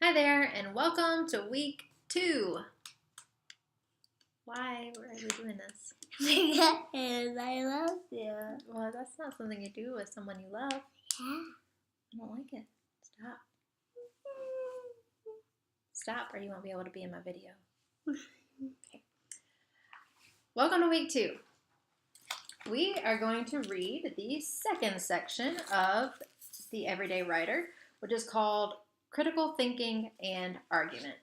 Hi there, and welcome to week 2. Why are we doing this? Because I love you. Well, that's not something you do with someone you love. Yeah. I don't like it. Stop. Stop, or you won't be able to be in my video. Okay. Welcome to week 2. We are going to read the second section of the Everyday Writer, which is called Critical Thinking and Argument.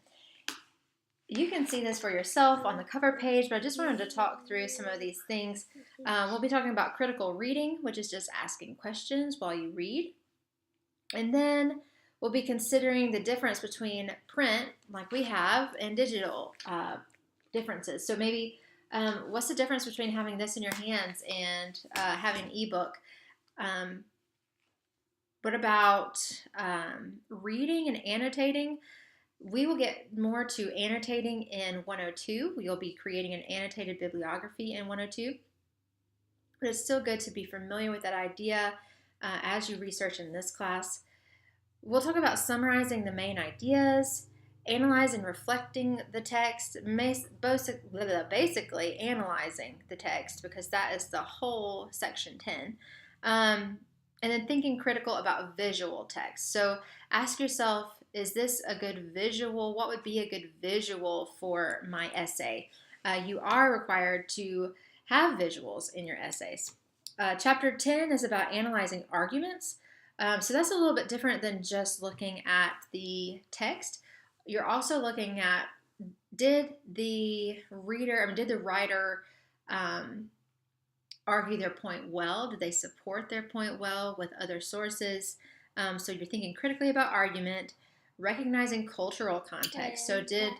You can see this for yourself on the cover page, but I just wanted to talk through some of these things. We'll be talking about critical reading, which is just asking questions while you read. And then we'll be considering the difference between print, like we have, and digital differences. So maybe what's the difference between having this in your hands and having an ebook? What about reading and annotating? We will get more to annotating in 102. We'll be creating an annotated bibliography in 102. But it's still good to be familiar with that idea as you research in this class. We'll talk about summarizing the main ideas, analyzing, reflecting the text, basically analyzing the text, because that is the whole section 10. And then thinking critical about visual text. So ask yourself, is this a good visual? What would be a good visual for my essay? You are required to have visuals in your essays. Chapter 10 is about analyzing arguments. So that's a little bit different than just looking at the text. You're also looking at, did the writer argue their point well? Did they support their point well with other sources? So you're thinking critically about argument, recognizing cultural context. So did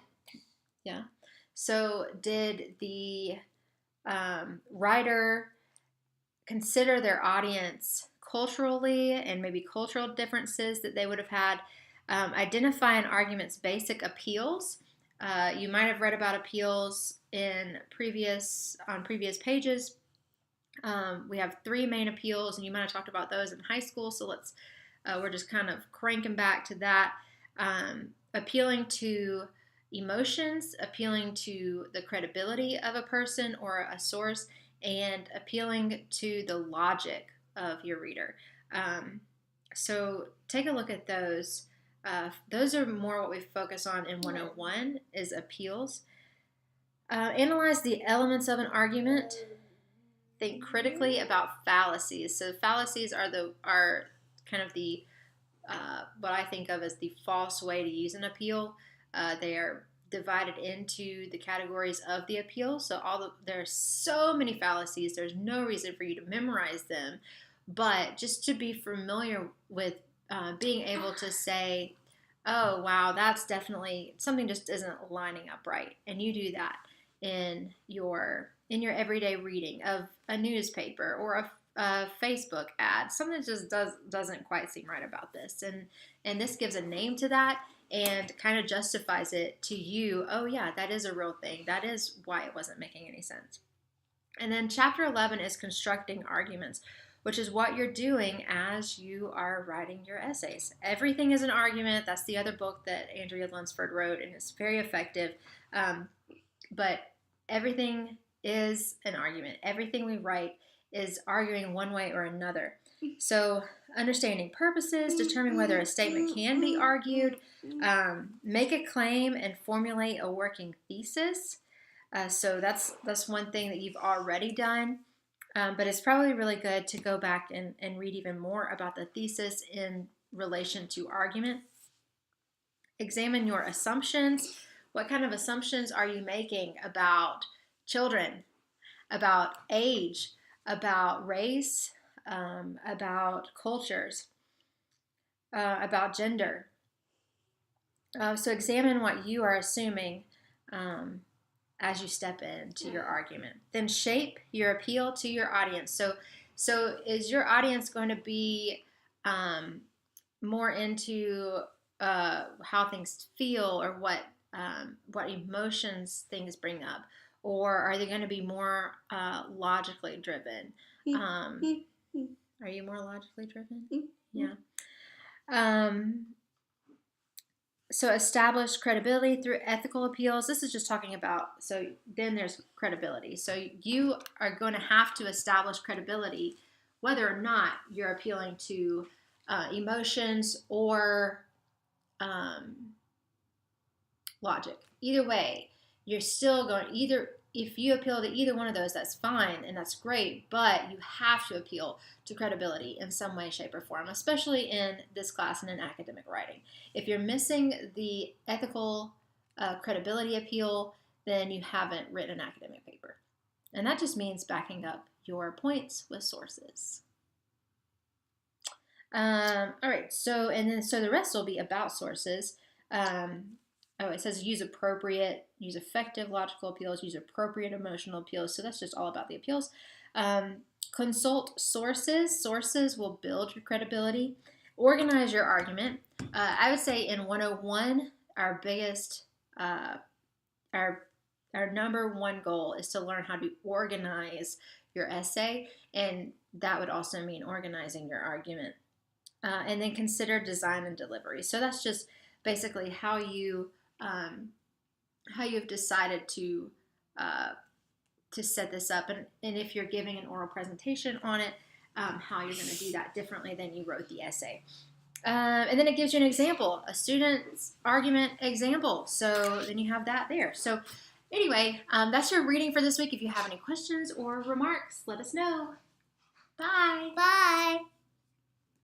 the writer consider their audience culturally and maybe cultural differences that they would have had? Identify an argument's basic appeals. You might have read about appeals on previous pages. We have 3 main appeals, and you might have talked about those in high school. So we're just kind of cranking back to that. Appealing to emotions, appealing to the credibility of a person or a source, and appealing to the logic of your reader. So take a look at those. Those are more what we focus on in 101 is appeals. Analyze the elements of an argument. Think critically about fallacies. So fallacies are kind of the what I think of as the false way to use an appeal. They are divided into the categories of the appeal. So there are so many fallacies. There's no reason for you to memorize them, but just to be familiar with being able to say, oh wow, that's definitely something just isn't lining up right, and you do that in your everyday reading of a newspaper or a Facebook ad. Something just doesn't quite seem right about this, and this gives a name to that and kind of justifies it to you. Oh yeah, that is a real thing. That is why it wasn't making any sense. And then chapter 11 is constructing arguments, which is what you're doing as you are writing your essays. Everything is an argument. That's the other book that Andrea Lunsford wrote, and it's very effective. But everything is an argument. Everything we write is arguing one way or another. So understanding purposes, determine whether a statement can be argued, make a claim, and formulate a working thesis. So that's one thing that you've already done, but it's probably really good to go back and read even more about the thesis in relation to argument. Examine your assumptions. What kind of assumptions are you making about children, about age, about race, about cultures, about gender? So examine what you are assuming as you step into your argument. Then shape your appeal to your audience. So is your audience going to be more into how things feel or what emotions things bring up? Or are they going to be more logically driven? Are you more logically driven? Yeah. So establish credibility through ethical appeals. This is just talking about, so then there's credibility. So you are going to have to establish credibility whether or not you're appealing to emotions or logic. Either way, you're still going, either if you appeal to either one of those, that's fine and that's great, but you have to appeal to credibility in some way, shape, or form, especially in this class and in academic writing. If you're missing the ethical credibility appeal, then you haven't written an academic paper. And that just means backing up your points with sources. All right, so the rest will be about sources. It says use appropriate, use effective logical appeals, use appropriate emotional appeals. So that's just all about the appeals. Consult sources. Sources will build your credibility. Organize your argument. I would say in 101, our biggest, our number one goal is to learn how to organize your essay, and that would also mean organizing your argument. And then consider design and delivery. So that's just basically how you've decided to set this up, and if you're giving an oral presentation on it, how you're going to do that differently than you wrote the essay. And then it gives you an example, a student's argument example. So then you have that there. So anyway, that's your reading for this week. If you have any questions or remarks, let us know. Bye. Bye.